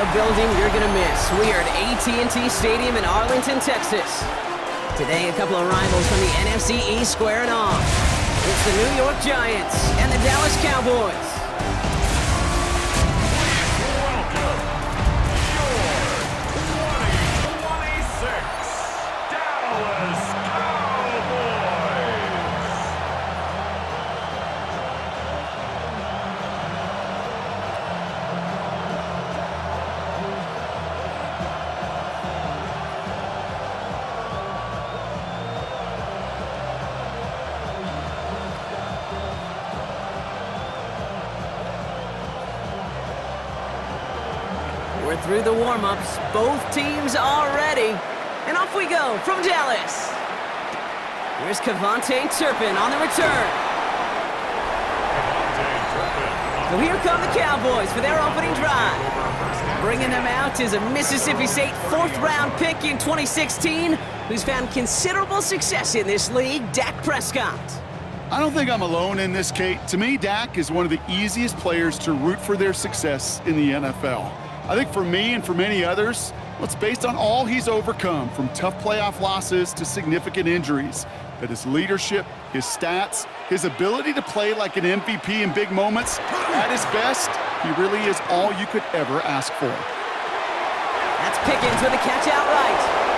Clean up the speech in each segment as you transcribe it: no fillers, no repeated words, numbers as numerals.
a building you're going to miss. We are at AT&T Stadium in Arlington, Texas. Today, a couple of rivals from the NFC East squaring off. It's the New York Giants and the Dallas Cowboys. We're through the warm-ups. Both teams are ready. And off we go from Dallas. Here's Cavante Turpin on the return. So here come the Cowboys for their opening drive. Bringing them out is a Mississippi State fourth-round pick in 2016 who's found considerable success in this league, Dak Prescott. I don't think I'm alone in this, Kate. To me, Dak is one of the easiest players to root for their success in the NFL. I think for me and for many others, well, it's based on all he's overcome, from tough playoff losses to significant injuries. But his leadership, his stats, his ability to play like an MVP in big moments, at his best, he really is all you could ever ask for. That's Pickens with a catch outright.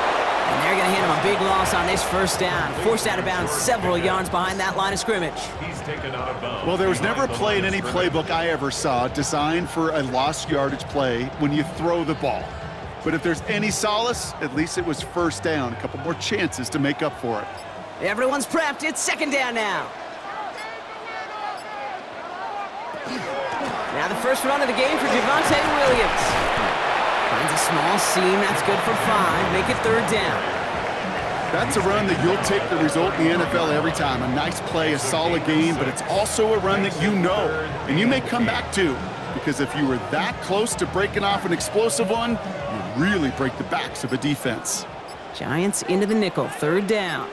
And they're going to hand him a big loss on this first down. Forced out of bounds several yards behind that line of scrimmage. He's taken out of bounds. Well, there was never a play in any playbook I ever saw designed for a lost yardage play when you throw the ball. But if there's any solace, at least it was first down. A couple more chances to make up for it. Everyone's prepped. It's second down now. Now the first run of the game for Javonte Williams. Finds a small seam. That's good for 5. Make it third down. That's a run that you'll take the result in the NFL every time. A nice play, a solid game, but it's also a run that you know, and you may come back to, because if you were that close to breaking off an explosive one, you really break the backs of a defense. Giants into the nickel. Third down.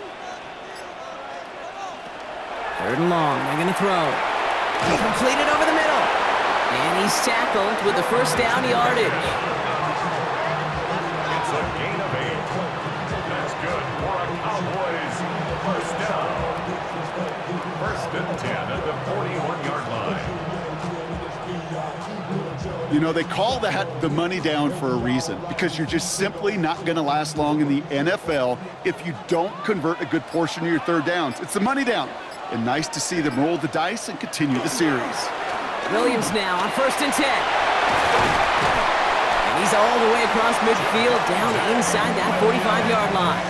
Third and long. They're going to throw. Completed over the middle. And he's tackled with the first down yardage. It's a gain of 8. That's good for a Cowboys first down. First and 10 at the 41-yard line. You know, they call that the money down for a reason, because you're just simply not going to last long in the NFL if you don't convert a good portion of your third downs. It's the money down. And nice to see them roll the dice and continue the series. Williams now on first and 10. And he's all the way across midfield down inside that 45-yard line.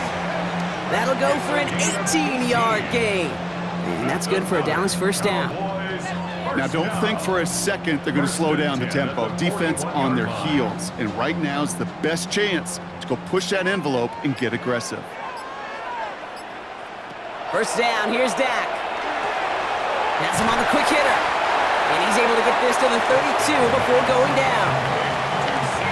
That'll go for an 18-yard gain. And that's good for a Dallas first down. Now, don't think for a second they're going to slow down the tempo. Defense on their heels. And right now is the best chance to go push that envelope and get aggressive. First down, here's Dak. Has him on the quick hitter. And he's able to get this to the 32 before going down.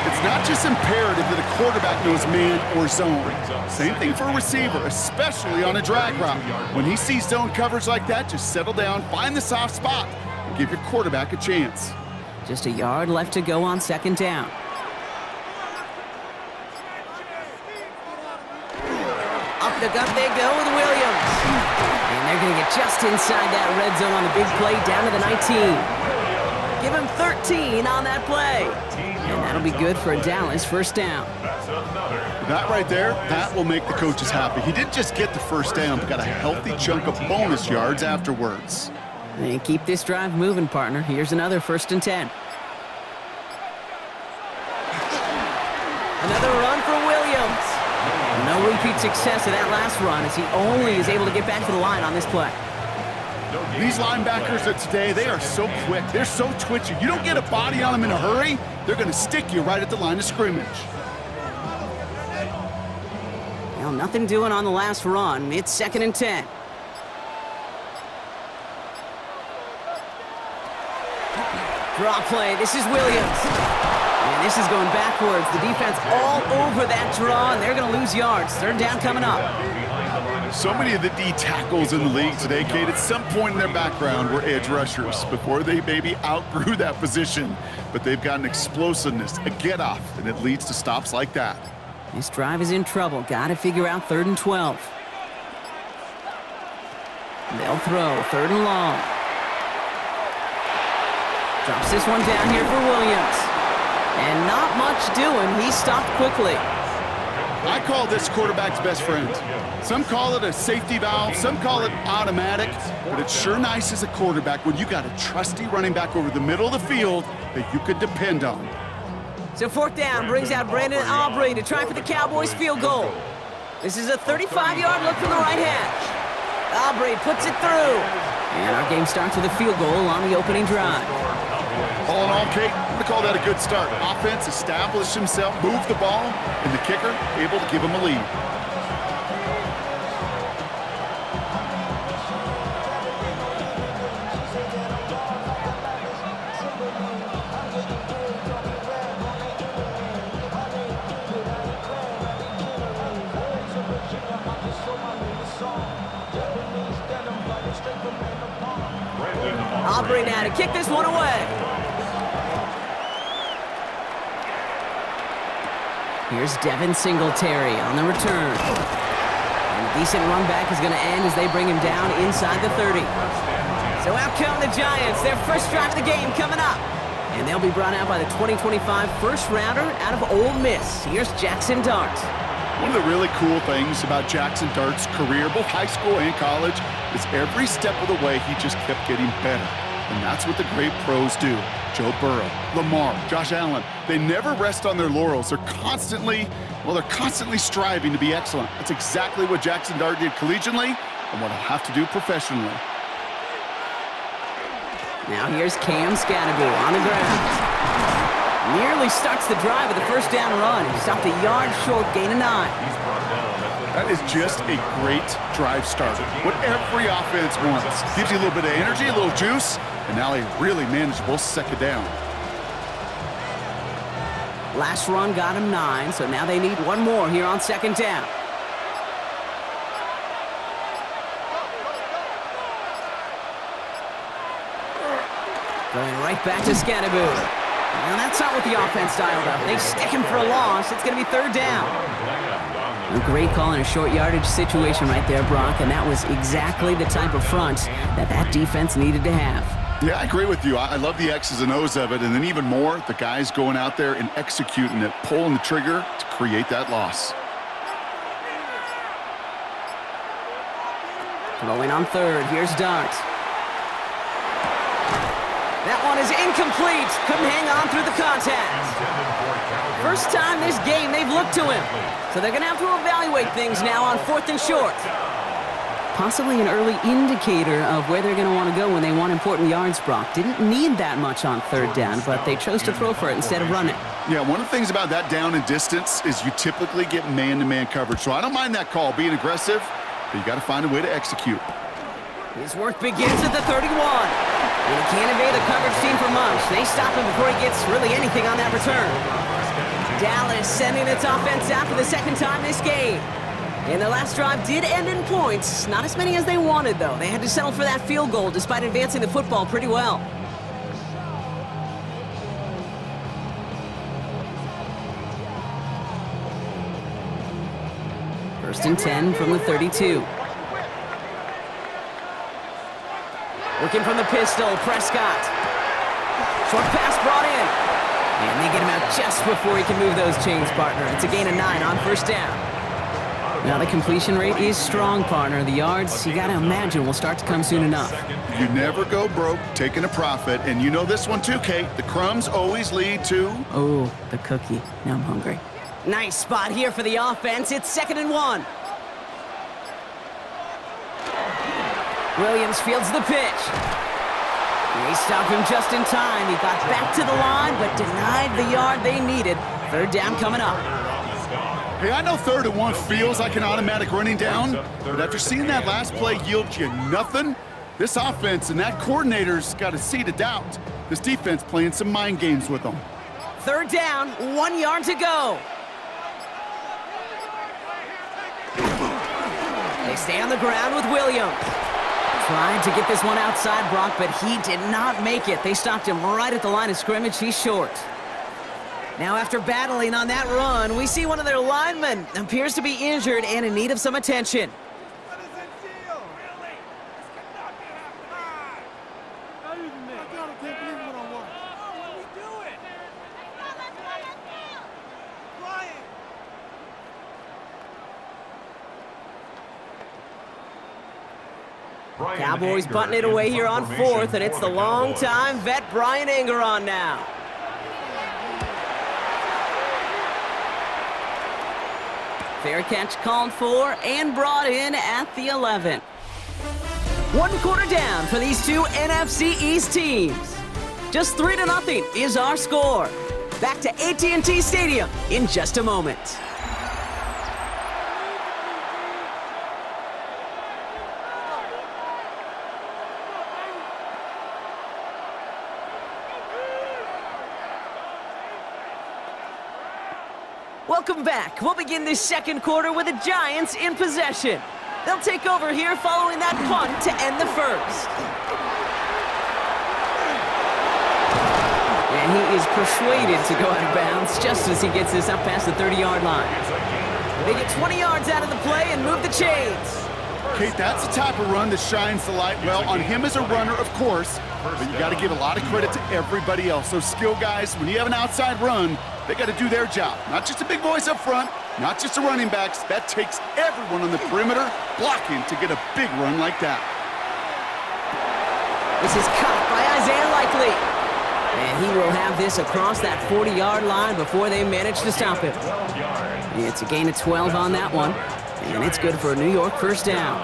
It's not just imperative that a quarterback knows man or zone. Same thing for a receiver, especially on a drag route. When he sees zone coverage like that, just settle down, find the soft spot, and give your quarterback a chance. Just a yard left to go on second down. Up the gut they go with Williams. And they're going to get just inside that red zone on the big play down to the 19. Give him 13 on that play. And that'll be good for a Dallas first down. That right there, that will make the coaches happy. He didn't just get the first down, but got a healthy chunk of bonus yards afterwards. And keep this drive moving, partner. Here's another first and 10. Another run for Williams. No repeat success of that last run as he only is able to get back to the line on this play. These linebackers of today, they are so quick. They're so twitchy. You don't get a body on them in a hurry, they're going to stick you right at the line of scrimmage. Well, nothing doing on the last run. It's second and 10. Draw play. This is Williams. And this is going backwards. The defense all over that draw, and they're going to lose yards. Third down coming up. So many of the D tackles in the league today, Kate, at some point in their background were edge rushers before they maybe outgrew that position. But they've got an explosiveness, a get-off, and it leads to stops like that. This drive is in trouble. Got to figure out 3rd and 12. They'll throw 3rd and long. Drops this one down here for Williams. And not much doing. He stopped quickly. I call this quarterback's best friend. Some call it a safety valve, some call it automatic, but it's sure nice as a quarterback when you got a trusty running back over the middle of the field that you could depend on. So 4th down brings out Brandon Aubrey to try for the Cowboys field goal. This is a 35-yard look from the right hash. Aubrey puts it through. And our game starts with a field goal on the opening drive. All in all, Kate, I'm going to call that a good start. Offense established himself, moved the ball, and the kicker able to give him a lead. Aubrey now to kick this one away. Here's Devin Singletary on the return. And a decent run back is going to end as they bring him down inside the 30. So out come the Giants. Their first drive of the game coming up. And they'll be brought out by the 2025 first rounder out of Ole Miss. Here's Jackson Dart. One of the really cool things about Jackson Dart's career, both high school and college, is every step of the way he just kept getting better. And that's what the great pros do. Joe Burrow, Lamar, Josh Allen, they never rest on their laurels. They're constantly striving to be excellent. That's exactly what Jackson Dart did collegiately and what he'll have to do professionally. Now here's Cam Scatterby on the ground. Nearly starts the drive with a first down run. He stopped a yard short, gain of 9. That is just a great drive starter. What every offense wants. Gives you a little bit of energy, a little juice, and now a really manageable second down. Last run got him 9, so now they need one more here on 2nd down. Going right back to Scatterby. Now that's not what the offense dialed up. They stick him for a loss. It's going to be 3rd down. A great call in a short yardage situation right there, Brock, and that was exactly the type of front that defense needed to have. Yeah, I agree with you. I love the X's and O's of it, and then even more, the guys going out there and executing it, pulling the trigger to create that loss. Throwing on 3rd. Here's Dart. That one is incomplete. Couldn't hang on through the contact. First time this game they've looked to him. So they're going to have to evaluate things now on 4th and short. Possibly an early indicator of where they're going to want to go when they want important yards, Brock. Didn't need that much on 3rd down, but they chose to throw for it instead of run it. Yeah, one of the things about that down and distance is you typically get man-to-man coverage. So I don't mind that call, being aggressive, but you got to find a way to execute. His work begins at the 31. And he can't evade the coverage team for much. They stop him before he gets really anything on that return. Dallas sending its offense out for the 2nd time this game. And the last drive did end in points. Not as many as they wanted, though. They had to settle for that field goal despite advancing the football pretty well. First and 10 from the 32. Working from the pistol, Prescott. Short pass brought in. And they get him out just before he can move those chains, partner. It's a gain of 9 on 1st down. Now the completion rate is strong, partner. The yards, you got to imagine, will start to come soon enough. You never go broke taking a profit, and you know this one too, Kate. The crumbs always lead to... Oh, the cookie. Now I'm hungry. Nice spot here for the offense. It's 2nd and 1. Williams fields the pitch. They stop him just in time. He got back to the line, but denied the yard they needed. 3rd down coming up. Hey, I know 3rd and 1 feels like an automatic running down, but after seeing that last play yield you nothing, this offense and that coordinator's got a seed of doubt. This defense playing some mind games with them. 3rd down, 1 yard to go. They stay on the ground with Williams. Tried to get this one outside, Brock, but he did not make it. They stopped him right at the line of scrimmage. He's short. Now, after battling on that run, we see one of their linemen appears to be injured and in need of some attention. Cowboys butting it away here on fourth, and it's the long-time vet Brian Anger on now. Fair catch called for and brought in at the 11. 1 quarter down for these two NFC East teams. Just 3-0 is our score. Back to AT&T Stadium in just a moment. Welcome back. We'll begin this second quarter with the Giants in possession. They'll take over here following that punt to end the first. And he is persuaded to go out of bounds just as he gets this up past the 30-yard line. They get 20 yards out of the play and move the chains. Kate, that's the type of run that shines the light well on him as a runner, of course, but you got to give a lot of credit to everybody else. Those skill guys, when you have an outside run, they got to do their job. Not just the big boys up front, not just the running backs. That takes everyone on the perimeter blocking to get a big run like that. This is caught by Isaiah Likely. And he will have this across that 40-yard line before they manage to stop him. It's a gain of 12 on that one. And it's good for a New York first down.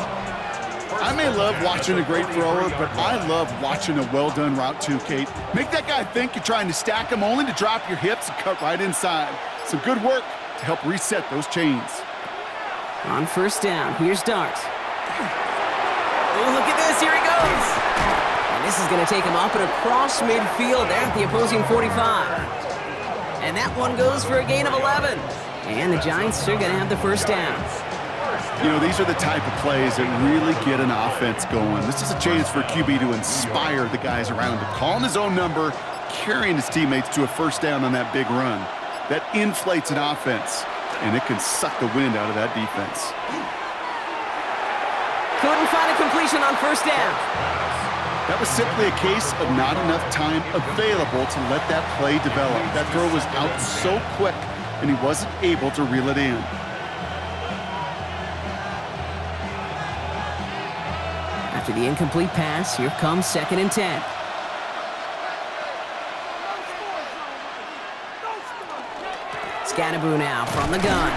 I may love watching a great thrower, but I love watching a well-done route too, Kate. Make that guy think you're trying to stack him only to drop your hips and cut right inside. Some good work to help reset those chains. On first down, here's Dart. Oh, look at this, here he goes. And this is going to take him up and across midfield there at the opposing 45. And that one goes for a gain of 11. And the Giants are going to have the first down. You know, these are the type of plays that really get an offense going. This is a chance for a QB to inspire the guys around him. Calling his own number, carrying his teammates to a first down on that big run. That inflates an offense, and it can suck the wind out of that defense. Couldn't find a completion on first down. That was simply a case of not enough time available to let that play develop. That throw was out so quick, and he wasn't able to reel it in. After the incomplete pass, here comes 2nd and 10. Scatterboo now from the gun.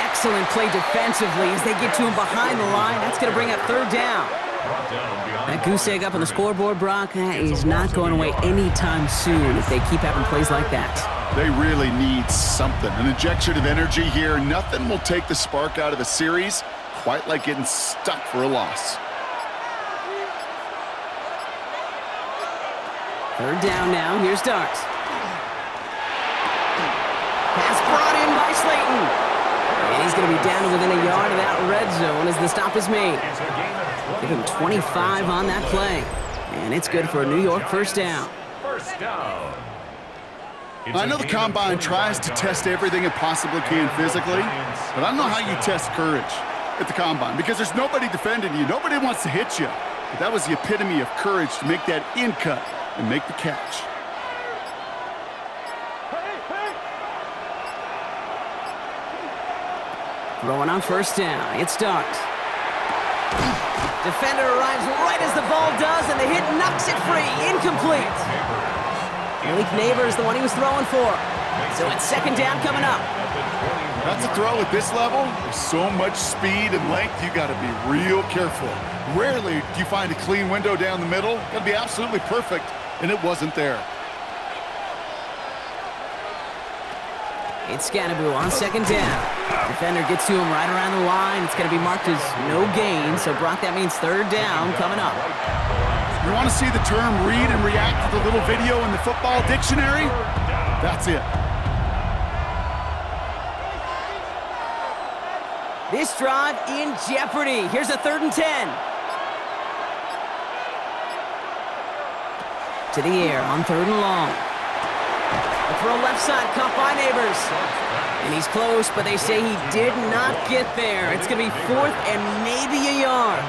Excellent play defensively as they get to him behind the line. That's going to bring up 3rd down. That goose egg up on the scoreboard, Brock, that is not going away anytime soon if they keep having plays like that. They really need something. An injection of energy here. Nothing will take the spark out of a series quite like getting stuck for a loss. 3rd down now. Here's Dart. Pass brought in by Slayton. And he's going to be down to within a yard of that red zone as the stop is made. Give him 25 on that play. And it's good for a New York first down. First down. I know the Combine tries to test everything it possibly can physically, but I don't know how you test courage at the Combine because there's nobody defending you. Nobody wants to hit you. But that was the epitome of courage to make that in cut and make the catch. Throwing on first down. It's Dart. Defender arrives right as the ball does, and the hit knocks it free. Incomplete. Malik Neighbor is the one he was throwing for. So it's 2nd down coming up. That's a throw at this level. There's so much speed and length, you got to be real careful. Rarely do you find a clean window down the middle. Got to be absolutely perfect, and it wasn't there. It's Scatterboo on 2nd down. Defender gets to him right around the line. It's going to be marked as no gain. So, Brock, that means 3rd down coming up. You want to see the term read and react to the little video in the football dictionary? That's it. This drive in jeopardy. Here's a 3rd and 10. To the air on 3rd and long. A throw left side, caught by Neighbors. And he's close, but they say he did not get there. It's going to be 4th and maybe a yard.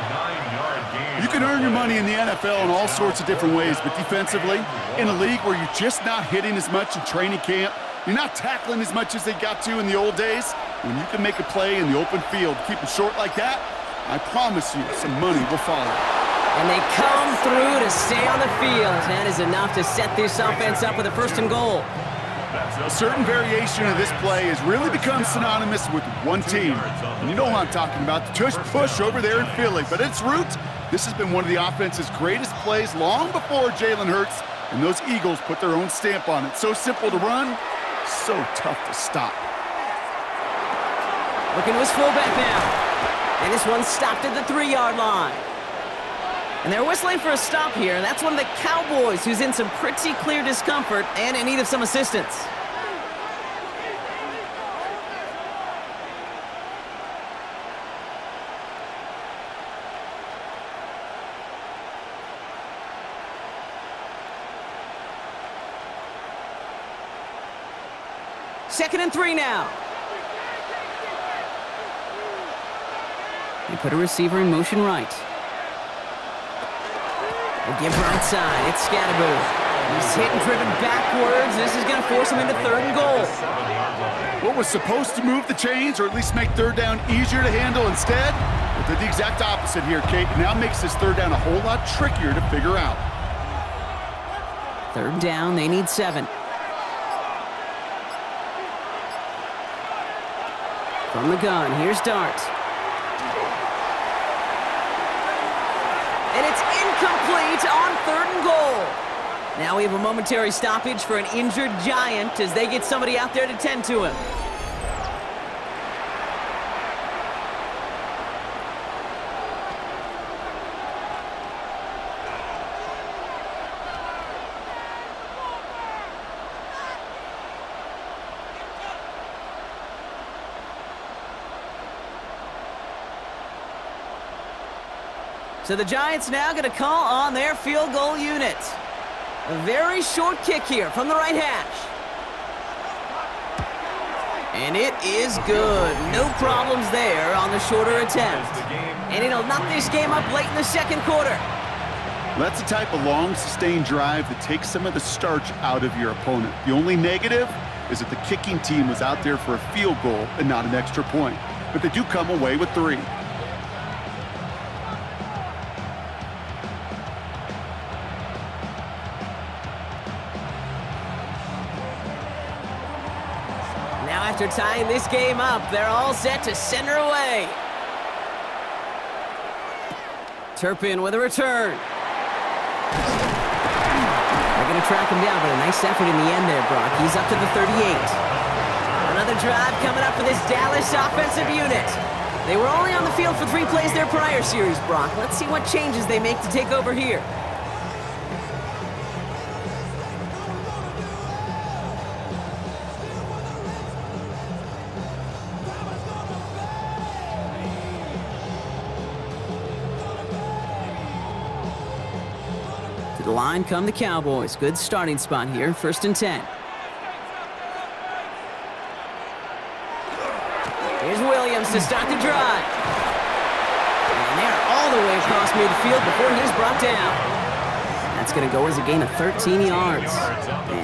You can earn your money in the NFL in all sorts of different ways, but defensively, in a league where you're just not hitting as much in training camp, you're not tackling as much as they got to in the old days, when you can make a play in the open field, keep it short like that, I promise you some money will follow. And they come through to stay on the field. That is enough to set this offense up with a 1st and goal. A certain variation of this play has really become synonymous with one team. And you know what I'm talking about, the tush push over there in Philly. But at its roots, this has been one of the offense's greatest plays long before Jalen Hurts and those Eagles put their own stamp on it. So simple to run, so tough to stop. Looking to his fullback now. And this one's stopped at the 3-yard line. And they're whistling for a stop here. That's one of the Cowboys who's in some pretty clear discomfort and in need of some assistance. Second and 3 now. They put a receiver in motion right. We'll give right side. It's Scatterboo. He's hit and driven backwards. This is going to force him into 3rd and goal. What was supposed to move the chains or at least make 3rd down easier to handle instead? Well, did the exact opposite here, Kate. Now makes this 3rd down a whole lot trickier to figure out. 3rd down. They need 7. From the gun, here's Dart. And it's incomplete on 3rd and goal. Now we have a momentary stoppage for an injured Giant as they get somebody out there to tend to him. So the Giants now going to call on their field goal unit. A very short kick here from the right hash. And it is good. No problems there on the shorter attempt. And it'll knock this game up late in the 2nd quarter. That's the type of long, sustained drive that takes some of the starch out of your opponent. The only negative is that the kicking team was out there for a field goal and not an extra point. But they do come away with 3. After tying this game up, they're all set to send her away. Turpin with a return. They're going to track him down, but a nice effort in the end there, Brock. He's up to the 38. Another drive coming up for this Dallas offensive unit. They were only on the field for 3 plays their prior series, Brock. Let's see what changes they make to take over here. To the line come the Cowboys. Good starting spot here. 1st and 10. Here's Williams to start the drive. And they're all the way across midfield before he's brought down. That's going to go as a gain of 13 yards.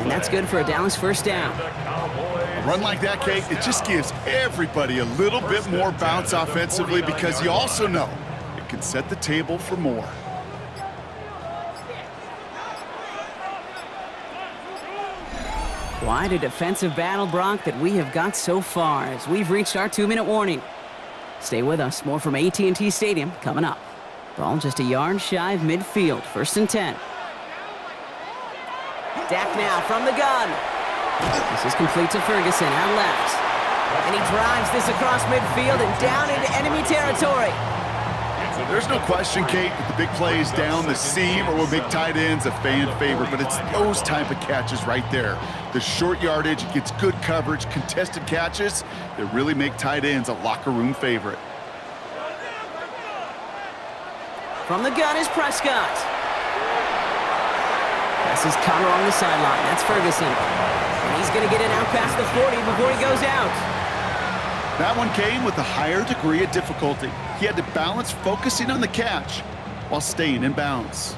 And that's good for a Dallas 1st down. A run like that, Kate, it just gives everybody a little bit more bounce offensively because you also know it can set the table for more. Quite a defensive battle, Brock, that we have got so far as we've reached our 2-minute warning. Stay with us. More from AT&T Stadium coming up. Ball just a yard shy of midfield. 1st and 10. Dak now from the gun. This is complete to Ferguson out left. And he drives this across midfield and down into enemy territory. There's no question, Kate, that the big plays down the seam or will make tight ends a fan favorite, but it's those type of catches right there. The short yardage, it gets good coverage, contested catches that really make tight ends a locker room favorite. From the gun is Prescott. This is caught along the sideline. That's Ferguson. And he's going to get it out past the 40 before he goes out. That one came with a higher degree of difficulty. He had to balance focusing on the catch while staying in bounds.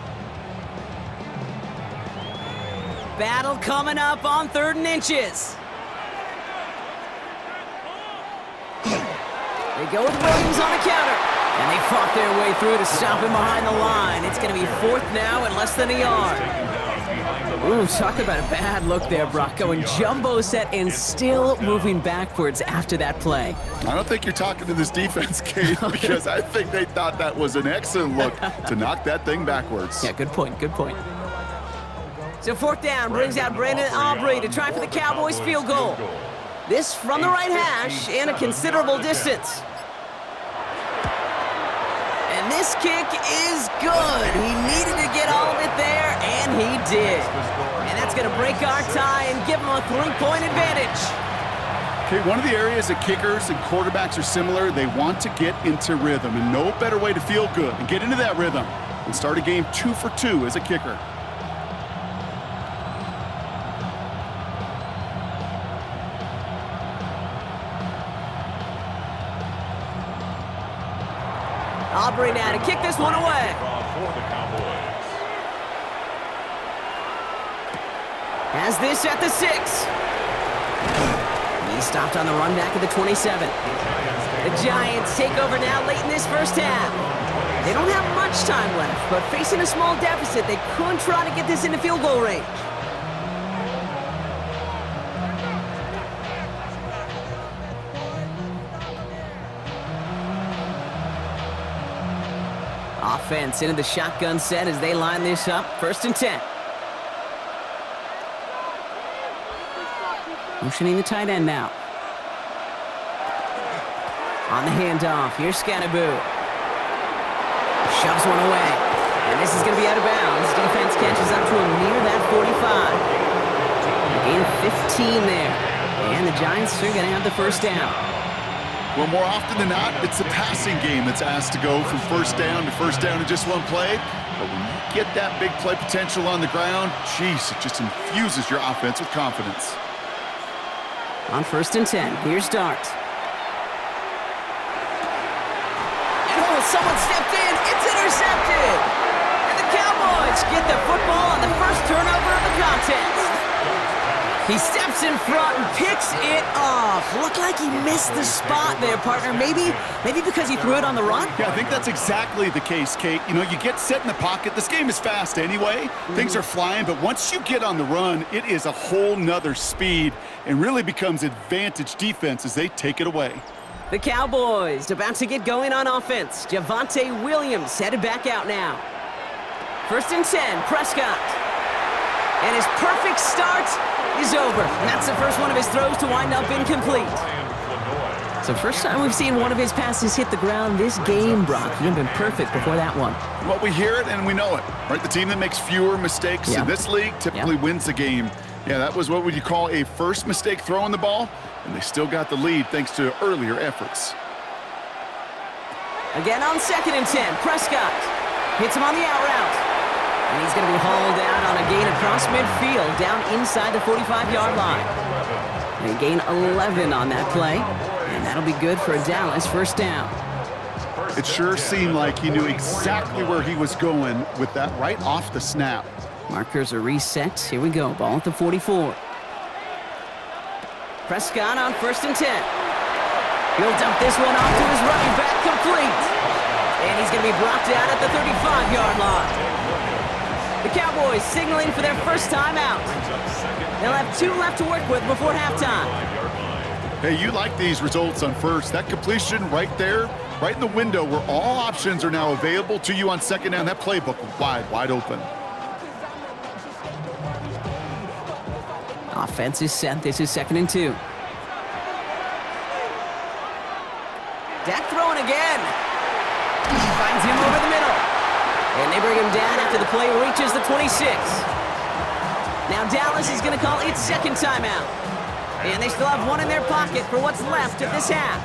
Battle coming up on 3rd and inches. They go with Williams on the counter. And they fought their way through to stop him behind the line. It's going to be 4th now and less than a yard. Ooh, talk about a bad look there, Brock. Going jumbo set and still moving backwards after that play. I don't think you're talking to this defense, Kate, because I think they thought that was an excellent look to knock that thing backwards. Yeah, good point, good point. So 4th down brings out Brandon Aubrey to try for the Cowboys field goal. This from the right hash and a considerable distance. And this kick is good. He needed to get all of it there, and he did. And that's going to break our tie and give him a 3-point advantage. Okay, one of the areas that kickers and quarterbacks are similar, they want to get into rhythm, and no better way to feel good and get into that rhythm than start a game 2 for 2 as a kicker. Aubrey now to kick this one away. Has this at the 6. He stopped on the run back at the 27. The Giants take over now late in this first half. They don't have much time left, but facing a small deficit, they could try to get this into field goal range. Offense into the shotgun set as they line this up. 1st and 10. Motioning the tight end now. On the handoff, here's Scannaboo. Shoves one away. And this is going to be out of bounds. Defense catches up to him near that 45. A gain of 15 there. And the Giants are going to have the 1st down. Well, more often than not, it's the passing game that's asked to go from 1st down to 1st down in just one play. But when you get that big play potential on the ground, geez, it just infuses your offense with confidence. On 1st and 10, here's Dart. And someone stepped in, it's intercepted! And the Cowboys get the football on the first turnover of the contest. He steps in front and picks it off. Looked like he missed the spot there, partner. Maybe because he threw it on the run? Yeah, I think that's exactly the case, Kate. You know, you get set in the pocket. This game is fast anyway. Things are flying, but once you get on the run, it is a whole nother speed and really becomes advantage defense as they take it away. The Cowboys about to get going on offense. Javonte Williams headed back out now. 1st and 10, Prescott. And his perfect start is over. And that's the first one of his throws to wind up incomplete. So first time we've seen one of his passes hit the ground this game, Brock. He'd have been perfect before that one. Well, we hear it and we know it, right? The team that makes fewer mistakes in this league typically wins the game. Yeah, that was what would you call a first mistake throwing the ball, and they still got the lead thanks to earlier efforts. Again on 2nd and 10, Prescott hits him on the out route. And he's going to be hauled down on a gain across midfield, down inside the 45-yard line. They gain 11 on that play, and that'll be good for a Dallas 1st down. It sure seemed like he knew exactly where he was going with that right off the snap. Markers are reset. Here we go, ball at the 44. Prescott on 1st and 10. He'll dump this one off to his running back, complete. And he's going to be brought down at the 35-yard line. The Cowboys signaling for their first time out. They'll have 2 left to work with before halftime. Hey, you like these results on first. That completion right there, right in the window where all options are now available to you on 2nd down. That playbook wide open. Offense is set. This is 2nd and 2. Dak throwing again. Finds him over the middle. And they bring him down after the play reaches the 26. Now Dallas is going to call its second timeout. And they still have one in their pocket for what's left of this half.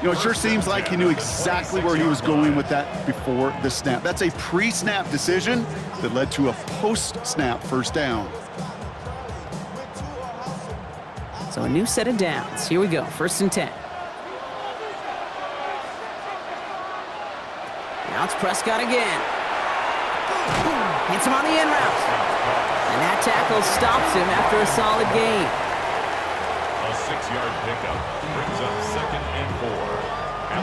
You know, it sure seems like he knew exactly where he was going with that before the snap. That's a pre-snap decision that led to a post-snap first down. So a new set of downs. Here we go, 1st and 10. Now it's Prescott again. Hits him on the end route. And that tackle stops him after a solid gain. A 6-yard pickup brings up 2nd and 4.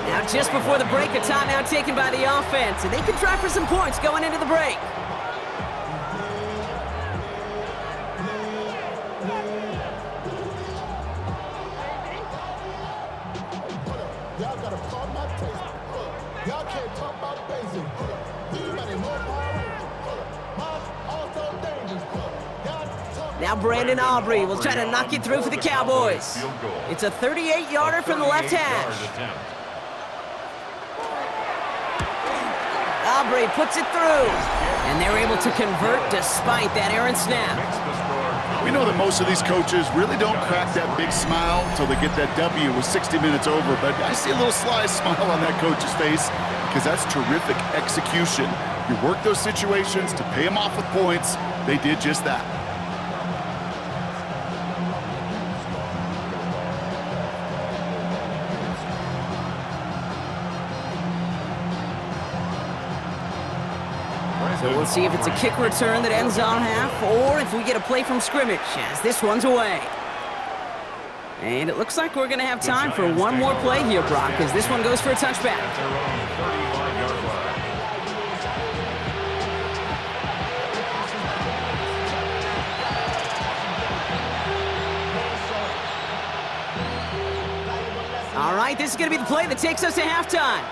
Now just before the break, a timeout taken by the offense. And they can try for some points going into the break. Y'all can't talk about basic. Anybody more power? Also dangerous. Now Brandon Aubrey will try to knock it through for the Cowboys. It's a 38-yarder from the left hash. Aubrey puts it through. And they're able to convert despite that errant snap. We know that most of these coaches really don't crack that big smile until they get that W with 60 minutes over, but I see a little sly smile on that coach's face because that's terrific execution. You work those situations to pay them off with points. They did just that. So we'll see if it's a kick return that ends on half, or if we get a play from scrimmage, as this one's away. And it looks like we're going to have time for one more play here, Brock, as this one goes for a touchback. All right, this is going to be the play that takes us to halftime.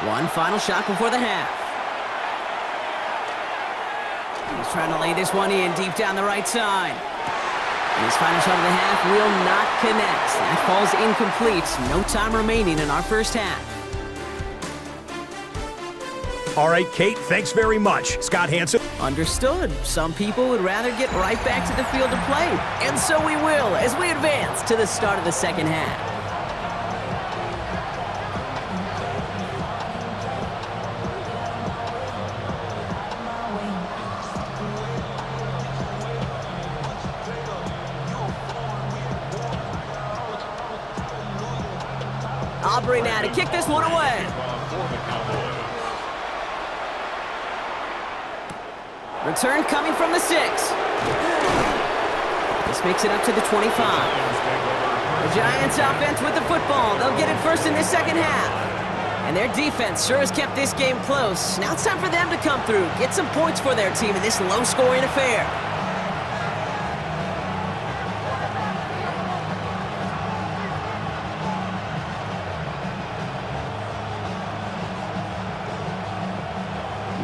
One final shot before the half. He's trying to lay this one in deep down the right side. And his final shot of the half will not connect. That falls incomplete. No time remaining in our first half. All right, Kate, thanks very much. Scott Hansen. Understood. Some people would rather get right back to the field to play. And so we will as we advance to the start of the second half. Aubrey now to kick this one away. Return coming from the 6. This makes it up to the 25. The Giants offense with the football. They'll get it first in this second half. And their defense sure has kept this game close. Now it's time for them to come through, get some points for their team in this low-scoring affair.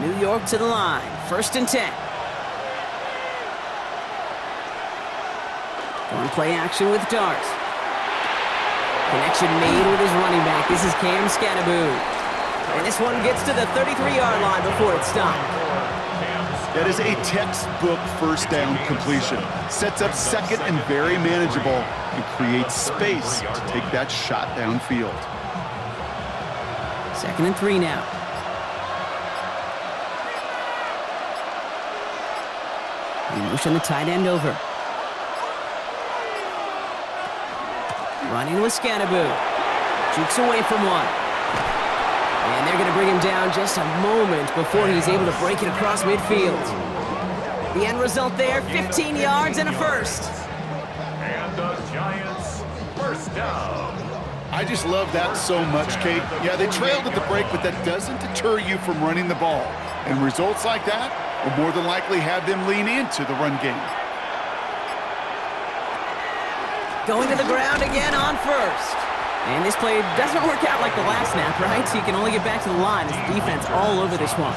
New York to the line. 1st and 10. One play action with Dart. Connection made with his running back. This is Cam Scattaboo. And this one gets to the 33-yard line before it's stopped. That is a textbook first down completion. Sets up second and very manageable and creates space to take that shot downfield. 2nd and 3 now. We motion the tight end over. Running with Scattaboo. Jukes away from one. And they're going to bring him down just a moment before he's able to break it across midfield. The end result there, 15 yards and a first. And the Giants first down. I just love that so much, Kate. Yeah, they trailed at the break, but that doesn't deter you from running the ball. And results like that will more than likely have them lean into the run game. Going to the ground again on first. And this play doesn't work out like the last snap, right? So you can only get back to the line as the defense all over this one.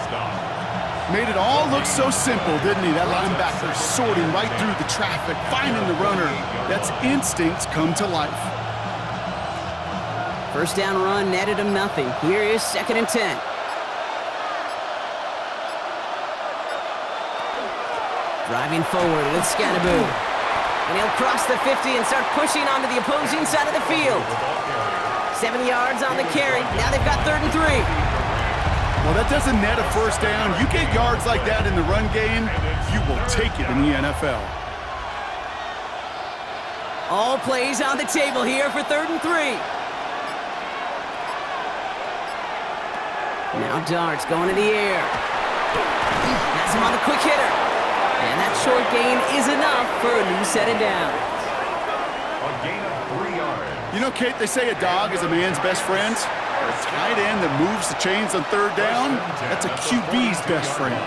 Made it all look so simple, didn't he? That linebacker sorting right through the traffic, finding the runner. That's instincts come to life. First down run netted him nothing. Here is 2nd and 10. Driving forward with Scannaboo. And he'll cross the 50 and start pushing onto the opposing side of the field. 7 yards on the carry. Now they've got 3rd and 3. Well, that doesn't net a first down. You get yards like that in the run game, you will take it in the NFL. All plays on the table here for 3rd and 3. Now Dart's going in the air. Has him on the quick hitter. And that short gain is enough for a new set of downs. A gain of 3 yards. You know, Kate, they say a dog is a man's best friend. A tight end that moves the chains on 3rd down, that's a QB's best friend.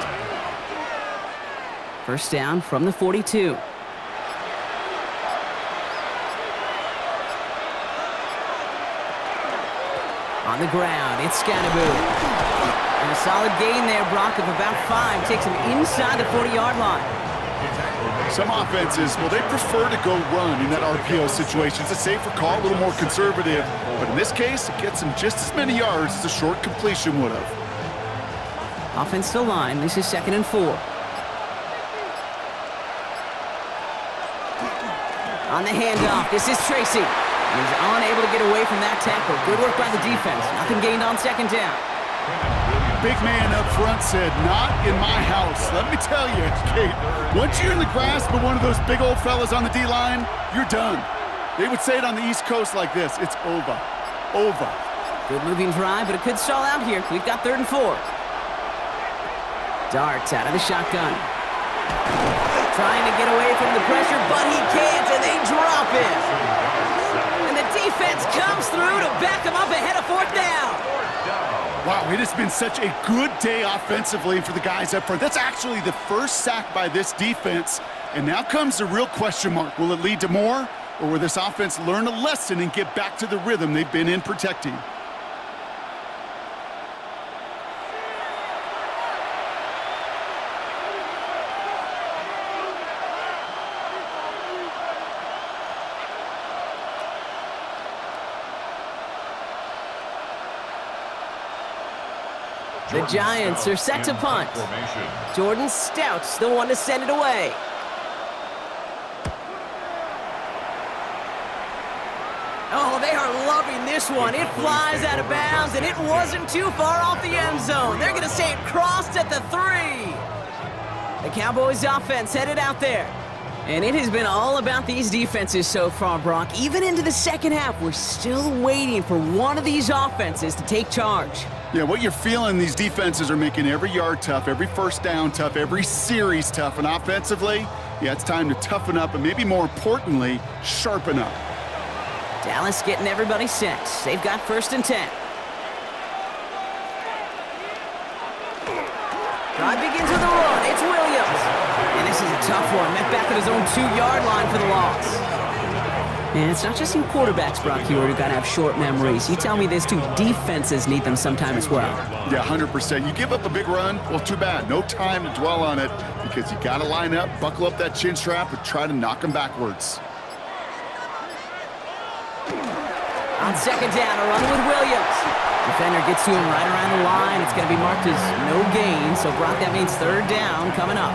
First down from the 42. On the ground, it's Scannaboo. And a solid gain there, Brock, of about 5. Takes him inside the 40-yard line. Some offenses, well, they prefer to go run in that RPO situation. It's a safer call, a little more conservative. But in this case, it gets him just as many yards as a short completion would have. Offensive line, this is 2nd and 4. On the handoff, this is Tracy. He's unable to get away from that tackle. Good work by the defense. Nothing gained on 2nd down. Big man up front said, not in my house. Let me tell you, Kate, once you're in the grasp of one of those big old fellas on the D-line, you're done. They would say it on the East Coast like this, it's over. Over. Good moving drive, but it could stall out here. We've got 3rd and 4. Darts out of the shotgun. Trying to get away from the pressure, but he can't, and they drop it. And the defense comes through to back him up ahead of 4th down. Wow, it has been such a good day offensively for the guys up front. That's actually the first sack by this defense. And now comes the real question mark. Will it lead to more? Or will this offense learn a lesson and get back to the rhythm they've been in protecting? The Giants are set to punt. Jordan Stout's the one to send it away. Oh, they are loving this one. It flies out of bounds, and it wasn't too far off the end zone. They're going to say it crossed at the 3. The Cowboys offense headed out there. And it has been all about these defenses so far, Brock. Even into the 2nd half, we're still waiting for one of these offenses to take charge. Yeah, what you're feeling, these defenses are making every yard tough, every first down tough, every series tough. And offensively, yeah, it's time to toughen up and maybe more importantly, sharpen up. Dallas getting everybody set. They've got 1st and 10. Drive begins with a run. It's Williams. And this is a tough one. Met back at his own 2-yard line for the loss. And it's not just you quarterbacks, Brock, here who got to have short memories. You tell me this too, defenses need them sometime as well. Yeah, 100%. You give up a big run, well, too bad. No time to dwell on it because you got to line up, buckle up that chin strap, and try to knock them backwards. On 2nd down, a run with Williams. Defender gets to him right around the line. It's going to be marked as no gain, so Brock, that means 3rd down coming up.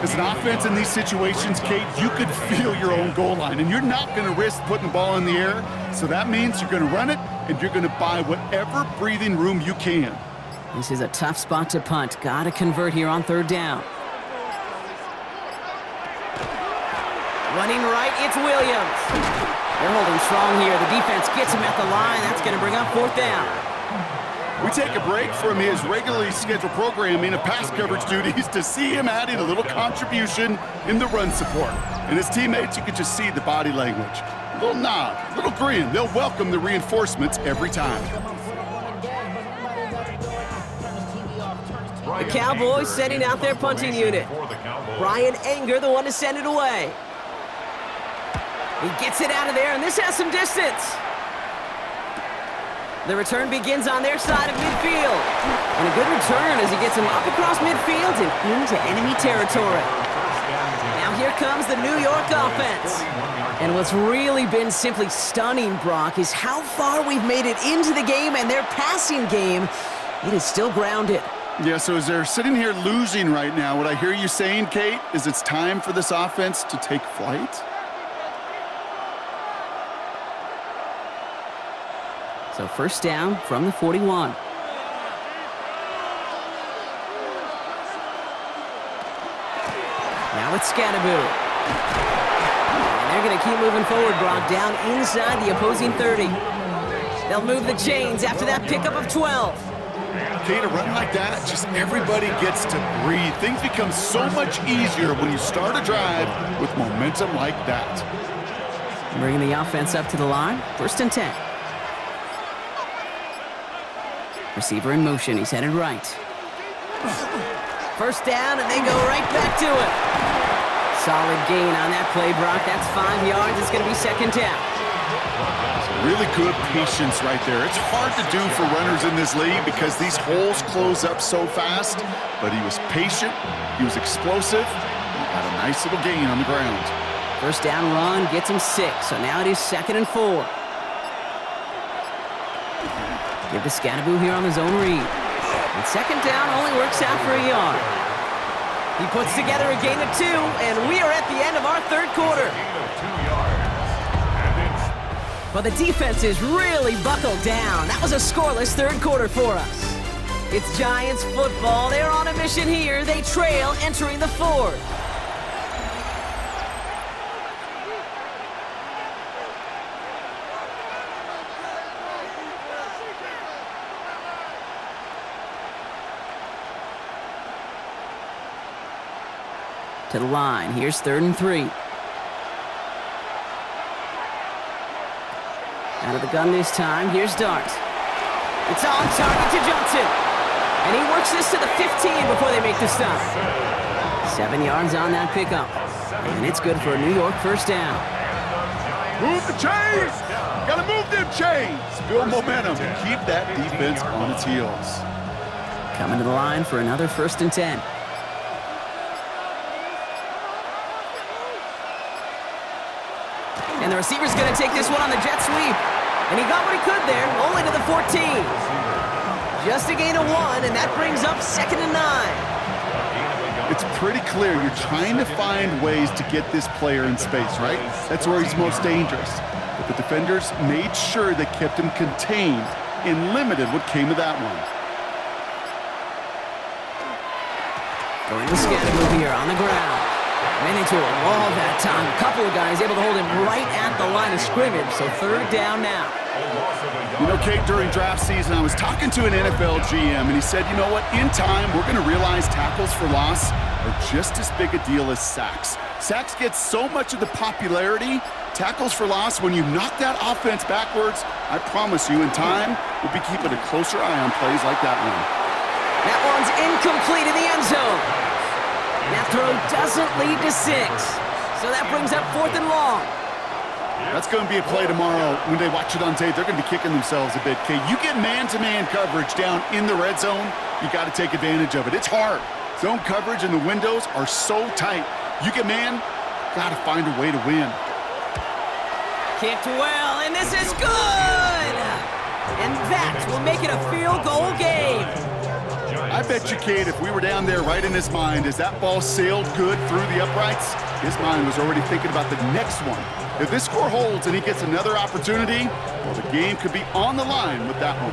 As an offense in these situations, Kate, you could feel your own goal line, and you're not going to risk putting the ball in the air. So that means you're going to run it, and you're going to buy whatever breathing room you can. This is a tough spot to punt. Got to convert here on 3rd down. Running right, it's Williams. They're holding strong here. The defense gets him at the line. That's going to bring up 4th down. We take a break from his regularly scheduled programming of pass coverage duties to see him adding a little contribution in the run support. And his teammates, you can just see the body language. A little nod, a little grin. They'll welcome the reinforcements every time. The Cowboys setting out their punting unit. Brian Anger, the one to send it away. He gets it out of there, and this has some distance. The return begins on their side of midfield. And a good return as he gets him up across midfield and into enemy territory. Now here comes the New York offense. And what's really been simply stunning, Brock, is how far we've made it into the game, and their passing game, it is still grounded. Yeah, so as they're sitting here losing right now, what I hear you saying, Kate, is it's time for this offense to take flight? So first down from the 41. Now it's Scatteroo. And they're going to keep moving forward, Brock, down inside the opposing 30. They'll move the chains after that pickup of 12. Kate, a run like that, just everybody gets to breathe. Things become so much easier when you start a drive with momentum like that. Bringing the offense up to the line. First and 10. Receiver in motion. He's headed right. First down, and they go right back to it. Solid gain on that play, Brock. That's 5 yards. It's going to be second down. Really good patience right there. It's hard to do for runners in this league because these holes close up so fast, but he was patient, he was explosive, and got a nice little gain on the ground. First down run gets him 6, so now it is second and 4. Give to Scatteroo here on the zone read. And second down only works out for a yard. He puts together a gain of 2, and we are at the end of our third quarter. Well, the defense is really buckled down. That was a scoreless third quarter for us. It's Giants football. They're on a mission here. They trail entering the fourth. To the line. Here's third and 3. Out of the gun this time. Here's Dart. It's on target to Johnson. And he works this to the 15 before they make the stop. 7 yards on that pickup. And it's good for a New York first down. Move the chains! Gotta move them chains! Build momentum and keep that defense on its heels. Coming to the line for another first and 10. And the receiver's going to take this one on the jet sweep. And he got what he could there, only to the 14. Just a gain of 1, and that brings up second and 9. It's pretty clear you're trying to find ways to get this player in space, right? That's where he's most dangerous. But the defenders made sure they kept him contained and limited what came of that one. Going to Scatteroo here on the ground. Ran into a wall that time. A couple of guys able to hold him right at the line of scrimmage, so third down now. You know, Kate, during draft season, I was talking to an NFL GM, and he said, you know what, in time, we're going to realize tackles for loss are just as big a deal as sacks. Sacks get so much of the popularity. Tackles for loss, when you knock that offense backwards, I promise you, in time, we'll be keeping a closer eye on plays like that one. That one's incomplete in the end zone. That throw doesn't lead to 6. So that brings up fourth and long. That's going to be a play tomorrow. When they watch it on tape, they're going to be kicking themselves a bit. Kate, you get man-to-man coverage down in the red zone, you got to take advantage of it. It's hard. Zone coverage and the windows are so tight. You get man, got to find a way to win. Kicked well, and this is good! And that will make it a field goal game. I bet you, Kate, if we were down there right in his mind, as that ball sailed good through the uprights, his mind was already thinking about the next one. If this score holds and he gets another opportunity, well, the game could be on the line with that one.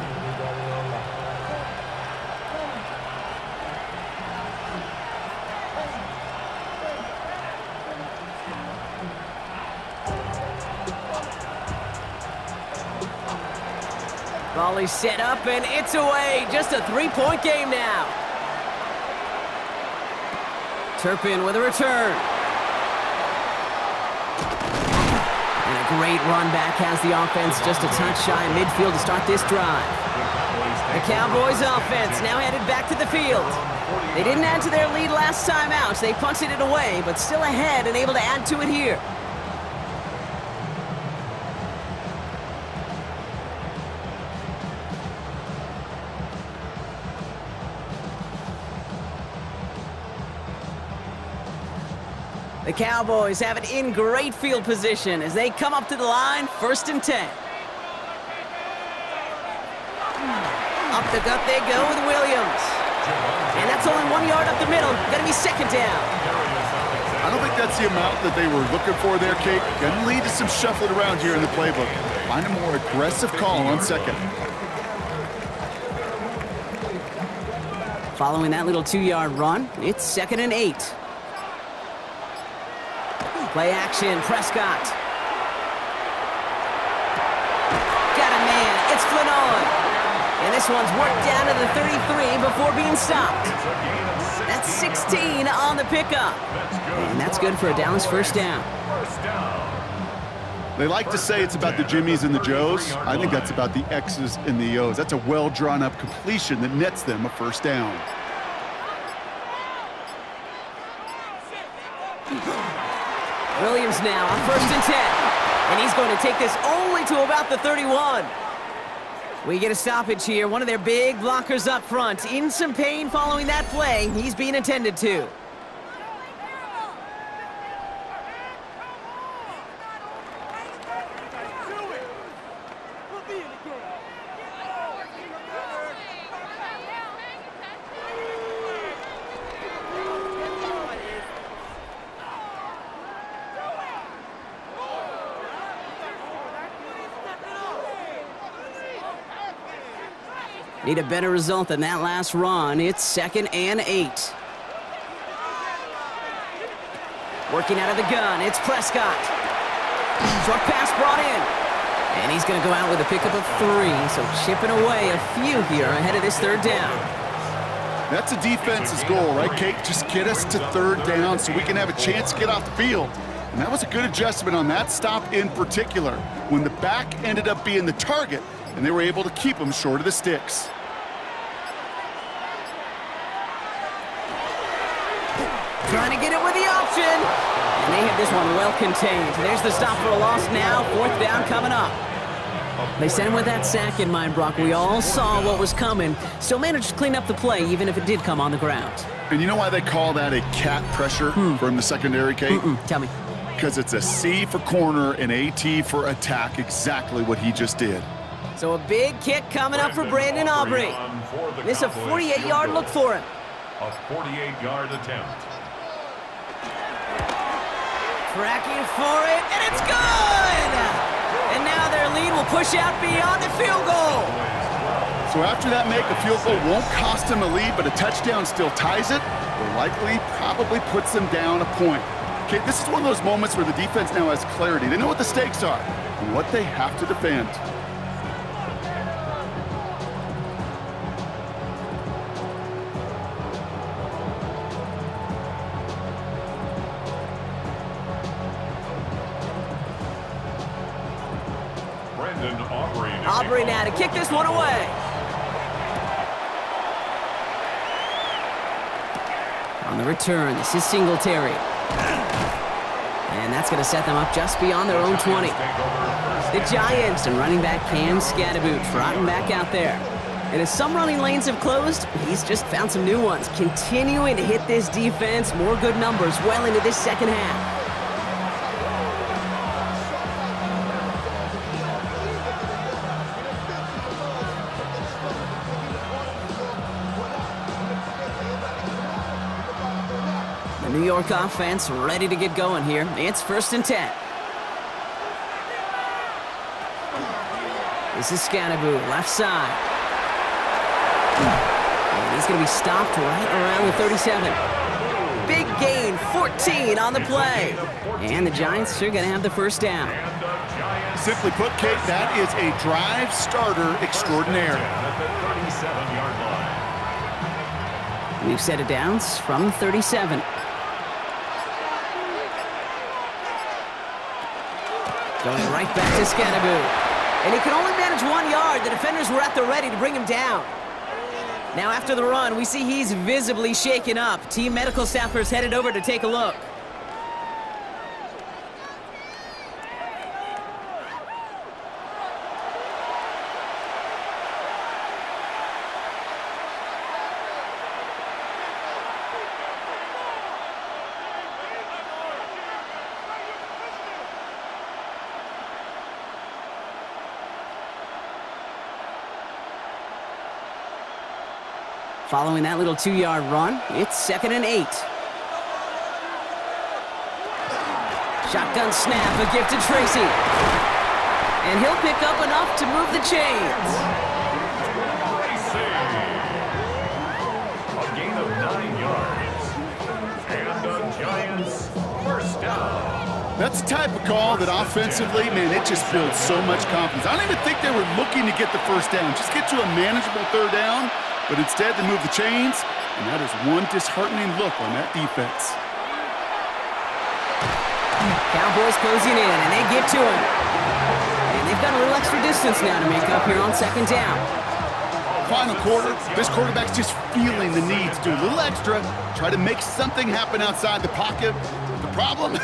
Volley set up, and it's away. Just a 3-point game now. Turpin with a return. And a great run back has the offense just a touch shy of midfield to start this drive. The Cowboys offense now headed back to the field. They didn't add to their lead last time out, so they punted it away, but still ahead and able to add to it here. The Cowboys have it in great field position as they come up to the line, 1st and 10. Up the gut they go with Williams. And that's only 1 yard up the middle. Gonna be 2nd down. I don't think that's the amount that they were looking for there, Kate. Gonna lead to some shuffling around here in the playbook. Find a more aggressive call on 2nd. Following that little 2-yard run, it's 2nd and 8. Play action, Prescott. Got a man, it's Flynn. And this one's worked down to the 33 before being stopped. That's 16 on the pickup. And that's good for a Dallas 1st down. They like to say it's about the Jimmies and the Joes. I think that's about the X's and the O's. That's a well-drawn-up completion that nets them a 1st down. Williams now on 1st and 10. And he's going to take this only to about the 31. We get a stoppage here. One of their big blockers up front. In some pain following that play. He's being attended to. Need a better result than that last run. It's 2nd and 8. Working out of the gun, it's Prescott. Short pass brought in. And he's going to go out with a pickup of 3, so chipping away a few here ahead of this 3rd down. That's a defense's goal, right, Kate? Just get us to 3rd down so we can have a chance to get off the field. And that was a good adjustment on that stop in particular, when the back ended up being the target, and they were able to keep him short of the sticks. Trying to get it with the option. And they have this one well contained. There's the stop for a loss now. 4th down coming up. They sent him with that sack in mind, Brock. We all saw what was coming. Still managed to clean up the play, even if it did come on the ground. And you know why they call that a cat pressure from the secondary, Kate? Tell me. Because it's a C for corner and a T for attack, exactly what he just did. So a big kick coming up for Brandon Aubrey. This a 48-yard look for him. A 48-yard attempt. Tracking for it, and it's good! And now their lead will push out beyond the field goal. So after that make, a field goal won't cost them a lead, but a touchdown still ties it, or likely probably puts them down a point. Okay, this is one of those moments where the defense now has clarity. They know what the stakes are and what they have to defend. Aubrey now to kick this one away. On the return, this is Singletary. And that's going to set them up just beyond their own 20. The Giants and running back Cam Scatterboot trotting back out there. And as some running lanes have closed, he's just found some new ones, continuing to hit this defense. More good numbers well into this 2nd half. New York offense ready to get going here. It's 1st and 10. This is Scatterboot, left side. And he's going to be stopped right around the 37. Big gain, 14 on the play. And the Giants are going to have the 1st down. Simply put, Kate, that is a drive starter extraordinaire. We've set it down from 37. Going right back to Scatterboot. And he could only manage 1 yard. The defenders were at the ready to bring him down. Now after the run, we see he's visibly shaken up. Team medical staffers headed over to take a look. Following that little 2-yard run, it's 2nd and 8. Shotgun snap, a gift to Tracy. And he'll pick up enough to move the chains. Tracy. A gain of 9 yards. And the Giants first down. That's the type of call that offensively, man, it just builds so much confidence. I don't even think they were looking to get the first down. Just get to a manageable 3rd down, but instead they move the chains, and that is one disheartening look on that defense. Cowboys closing in, and they get to him. And they've got a little extra distance now to make up here on 2nd down. Final quarter, this quarterback's just feeling the need to do a little extra, try to make something happen outside the pocket. The problem?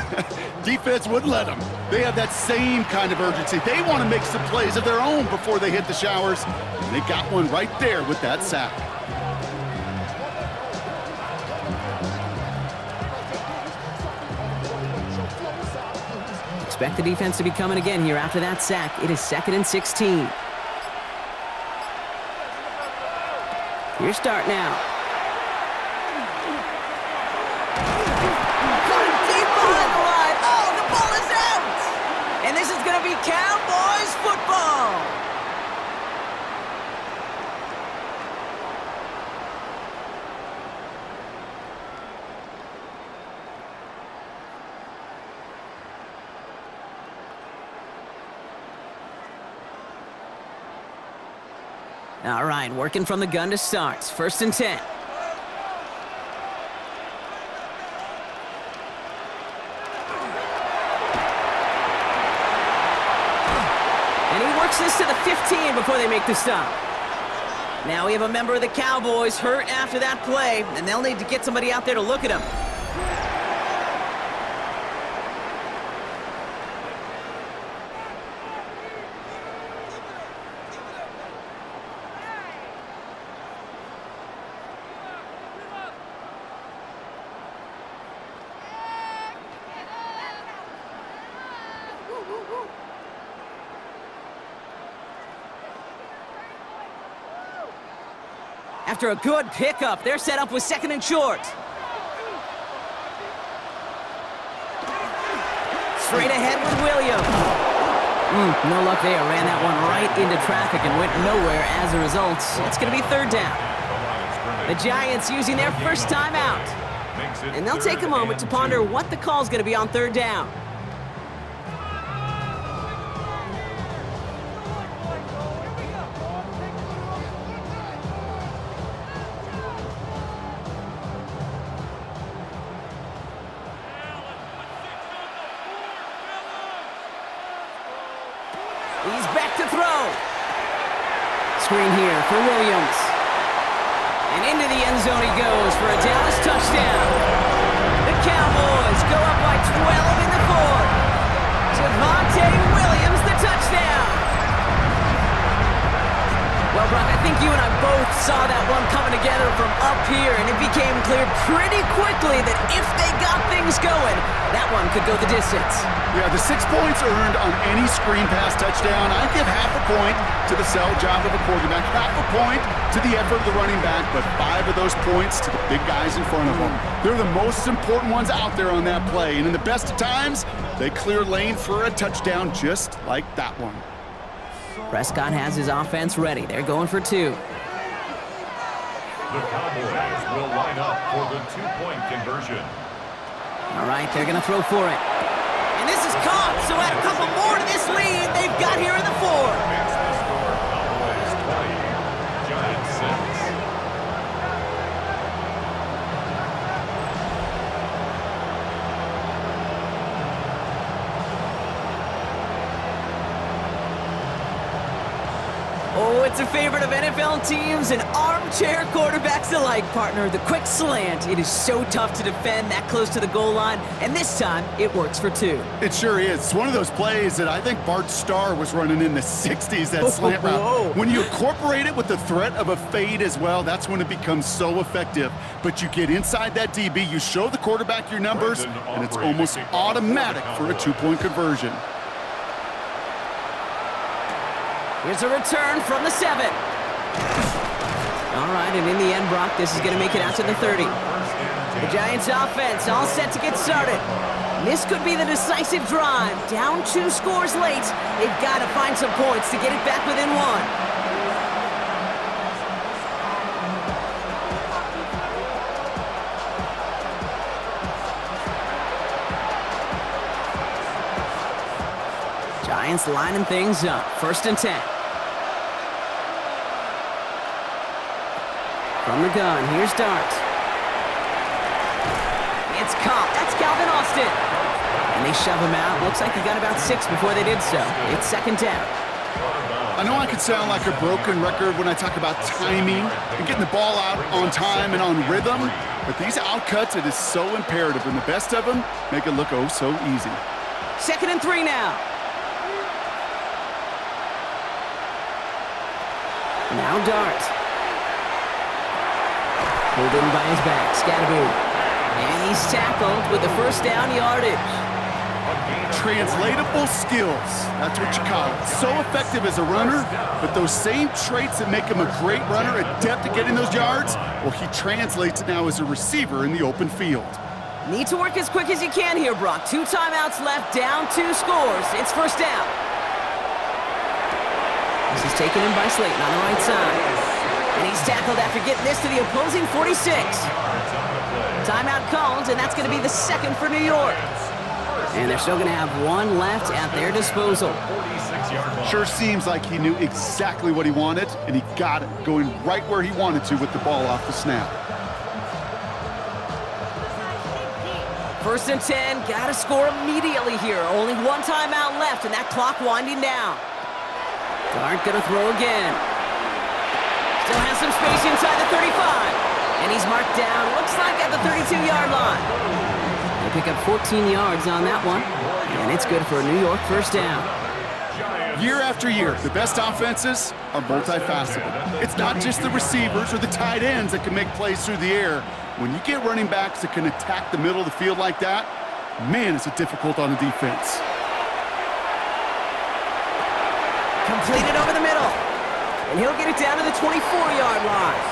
Defense wouldn't let them. They have that same kind of urgency. They want to make some plays of their own before they hit the showers, and they got one right there with that sack. Expect the defense to be coming again here after that sack. It is 2nd and 16. Your start now. Going deep behind the line. Oh, the ball is out! And this is going to be Cowboys football. All right, working from the gun to start. 1st and 10. And he works this to the 15 before they make the stop. Now we have a member of the Cowboys hurt after that play, and they'll need to get somebody out there to look at him. After a good pickup, they're set up with 2nd and short. Straight ahead with Williams. No luck there. Ran that one right into traffic and went nowhere as a result. It's going to be 3rd down. The Giants using their first timeout. And they'll take a moment to ponder what the call's going to be on 3rd down. He's back to throw. Screen here for Williams. And into the end zone he goes for a Dallas touchdown. The Cowboys go up by 12 in the 4th. Javonte Williams, the touchdown. Well, Brock, I think you and I both saw that one coming together from up here, and it became clear pretty quickly that if they got things going, that one could go the distance. Yeah, the 6 points earned on any screen pass touchdown. I'd give half a point to the sell job of a quarterback, half a point to the effort of the running back, but 5 of those points to the big guys in front of them. They're the most important ones out there on that play, and in the best of times, they clear lane for a touchdown just like that one. Prescott has his offense ready. They're going for 2. The Cowboys will line up for the 2-point conversion. All right, they're going to throw for it. And this is caught, so add a couple more to this lead they've got here in the 4. Makes the score Cowboys 20, Giants 6. Oh, it's a favorite of NFL teams and armchair quarterbacks alike, partner. The quick slant. It is so tough to defend that close to the goal line, and this time it works for 2. It sure is. It's one of those plays that I think Bart Starr was running in the 60s, that slant route. Whoa. When you incorporate it with the threat of a fade as well, that's when it becomes so effective. But you get inside that DB, you show the quarterback your numbers, and it's almost automatic for a 2-point conversion. Here's a return from the 7. All right, and in the end, Brock, this is going to make it out to the 30. The Giants offense all set to get started. This could be the decisive drive. Down 2 scores late. They've got to find some points to get it back within 1. Giants lining things up. 1st and 10. From the gun, here's Dart. It's caught. That's Calvin Austin. And they shove him out. Looks like he got about 6 before they did so. It's 2nd down. I know I could sound like a broken record when I talk about timing and getting the ball out on time and on rhythm, but these outcuts, it is so imperative, and the best of them make it look oh so easy. 2nd and 3 now. Now Dart. Pulled in by his back, Scatteroo. And he's tackled with the 1st down yardage. Translatable skills, that's what you call it. So effective as a runner, but those same traits that make him a great runner, adept at getting those yards, well, he translates it now as a receiver in the open field. Need to work as quick as you can here, Brock. 2 timeouts left, down 2 scores. It's 1st down. This is taken in by Slayton on the right side. And he's tackled after getting this to the opposing 46. Timeout called, and that's going to be the 2nd for New York. And they're still going to have 1 left at their disposal. Sure seems like he knew exactly what he wanted, and he got it, going right where he wanted to with the ball off the snap. 1st and 10, got to score immediately here. Only 1 timeout left, and that clock winding down. Dart going to throw again. Still has some space inside the 35. And he's marked down, looks like at the 32-yard line. They pick up 14 yards on that one. And it's good for a New York 1st down. Year after year, the best offenses are multifaceted. It's not just the receivers or the tight ends that can make plays through the air. When you get running backs that can attack the middle of the field like that, man, it's difficult on the defense. Completed over the middle. And he'll get it down to the 24-yard line.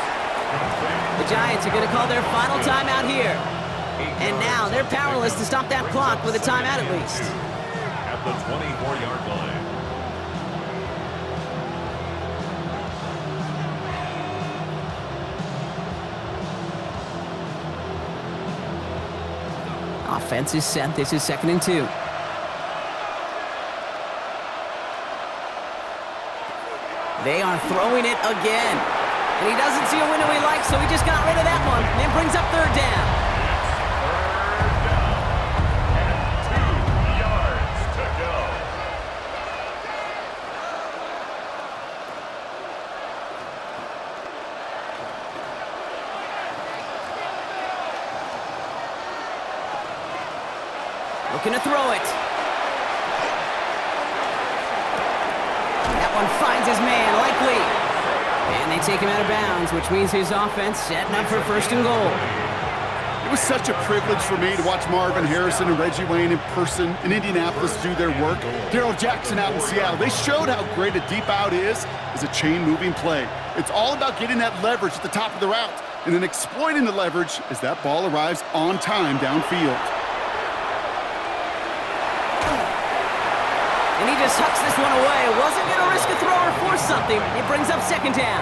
The Giants are going to call their final timeout here. And now they're powerless to stop that clock with a timeout at least. At the 24-yard line. Offense is set. This is 2nd and 2. They are throwing it again. And he doesn't see a window he likes, so he just got rid of that one. And brings up 3rd down. 3rd down. And 2 yards to go. Looking to throw it. That one finds his man, likely. And they take him out of bounds, which means his offense setting up for 1st and goal. It was such a privilege for me to watch Marvin Harrison and Reggie Wayne in person in Indianapolis do their work. Darrell Jackson out in Seattle. They showed how great a deep out is as a chain-moving play. It's all about getting that leverage at the top of the route and then exploiting the leverage as that ball arrives on time downfield. And he just hucks this one away. Wasn't going to risk a throw or force something. It brings up 2nd down.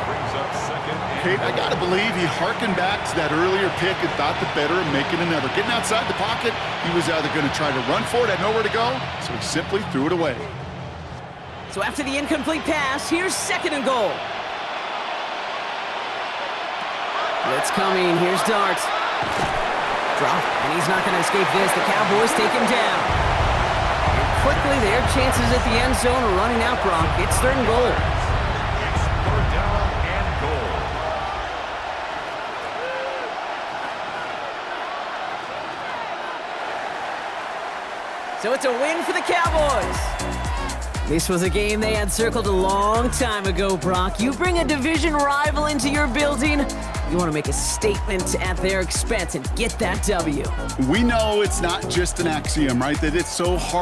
Kate, I got to believe he hearkened back to that earlier pick and thought the better of making another. Getting outside the pocket, he was either going to try to run for it, had nowhere to go, so he simply threw it away. So after the incomplete pass, here's 2nd and goal. Blitz coming. Here's Dart. Drop, and he's not going to escape this. The Cowboys take him down. Quickly, their chances at the end zone are running out, Brock. It's 3rd and goal. It's 3rd down and goal. So it's a win for the Cowboys. This was a game they had circled a long time ago, Brock. You bring a division rival into your building, you want to make a statement at their expense and get that W. We know it's not just an axiom, right? That it's so hard